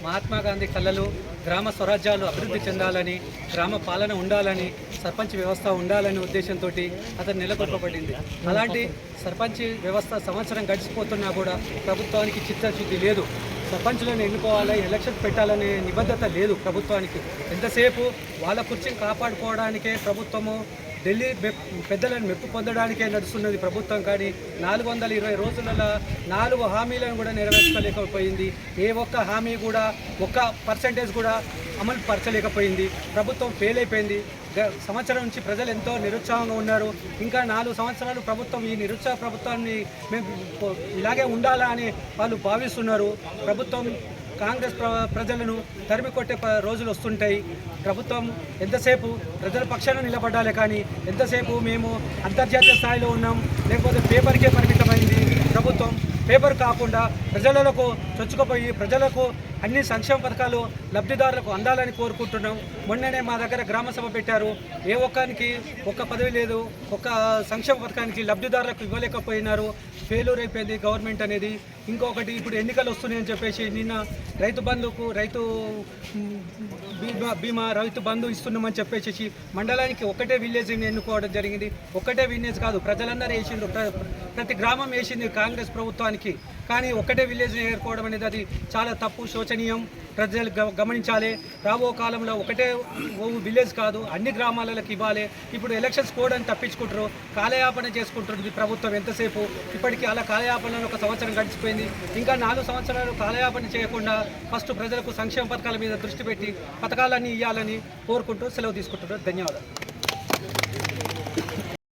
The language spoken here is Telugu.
మహాత్మా గాంధీ కళలు గ్రామ స్వరాజ్యాలు అభివృద్ధి చెందాలని, గ్రామ పాలన ఉండాలని, సర్పంచ్ వ్యవస్థ ఉండాలనే ఉద్దేశంతో అతను నెలకొల్పబడింది. అలాంటి సర్పంచ్ వ్యవస్థ సంవత్సరం గడిచిపోతున్నా కూడా ప్రభుత్వానికి చిత్తశుద్ధి లేదు. సర్పంచులను ఎన్నుకోవాలి, ఎలక్షన్ పెట్టాలనే నిబద్ధత లేదు ప్రభుత్వానికి. ఎంతసేపు వాళ్ళ కుర్చీని కాపాడుకోవడానికే ప్రభుత్వము ఢిల్లీ పెద్దలను మెప్పు పొందడానికే నడుస్తున్నది ప్రభుత్వం. కానీ 420 రోజులలో 4 హామీలను కూడా నెరవేర్చలేకపోయింది. ఏ ఒక్క హామీ కూడా 1% కూడా అమలు పరచలేకపోయింది. ప్రభుత్వం ఫెయిల్ అయిపోయింది. సంవత్సరం నుంచి ప్రజలు ఎంతో నిరుత్సాహంగా ఉన్నారు. ఇంకా 4 సంవత్సరాలు ప్రభుత్వం ఈ నిరుత్సాహ ప్రభుత్వాన్ని మేము ఇలాగే ఉండాలా అని వాళ్ళు భావిస్తున్నారు. ప్రభుత్వం కాంగ్రెస్ ప్రజలను తరిమి కొట్టే రోజులు వస్తుంటాయి. ప్రభుత్వం ఎంతసేపు ప్రజల పక్షాన నిలబడాలి, కానీ ఎంతసేపు మేము అంతర్జాతీయ స్థాయిలో ఉన్నాం, లేకపోతే పేపర్కే పరిమితమైంది ప్రభుత్వం. పేపర్ కాకుండా ప్రజలకు చొచ్చుకుపోయి ప్రజలకు అన్ని సంక్షేమ పథకాలు లబ్ధిదారులకు అందాలని కోరుకుంటున్నాం. మొన్ననే మా దగ్గర గ్రామ సభ పెట్టారు. ఏ ఒక్కరికి ఒక్క పదవి లేదు, ఒక్క సంక్షేమ పథకానికి లబ్ధిదారులకు ఇవ్వలేకపోయినారు. ఫెయిల్యూర్ అయిపోయింది గవర్నమెంట్ అనేది. ఇంకొకటి, ఇప్పుడు ఎన్నికలు వస్తున్నాయని చెప్పేసి నిన్న రైతు బంధుకు బీమా రైతు బంధు ఇస్తున్నామని చెప్పేసి మండలానికి ఒకటే విలేజ్ని ఎన్నుకోవడం జరిగింది. ఒకటే విలేజ్ కాదు, ప్రజలందరూ వేసిండు, ప్రతి గ్రామం వేసింది కాంగ్రెస్ ప్రభుత్వానికి. కానీ ఒకటే విలేజ్ని ఏర్కోవడం అనేది అది చాలా తప్పు, శోచనీయం. ప్రజలు గమనించాలి. రాబో కాలంలో ఒకటే విలేజ్ కాదు, అన్ని గ్రామాలకు ఇవ్వాలి. ఇప్పుడు ఎలక్షన్స్ కోడ్ అని తప్పించుకుంటారు, కాలయాపన చేసుకుంటుంది ప్రభుత్వం ఎంతసేపు. ఇప్పటికీ అలా కాలయాపనలో 1 సంవత్సరం గడిచిపోయింది. ఇంకా 4 సంవత్సరాలు కాలయాపన చేయకుండా ఫస్ట్ ప్రజలకు సంక్షేమ పథకాల మీద దృష్టి పెట్టి పథకాలన్నీ ఇవ్వాలని కోరుకుంటూ సెలవు తీసుకుంటున్నారు. ధన్యవాదాలు.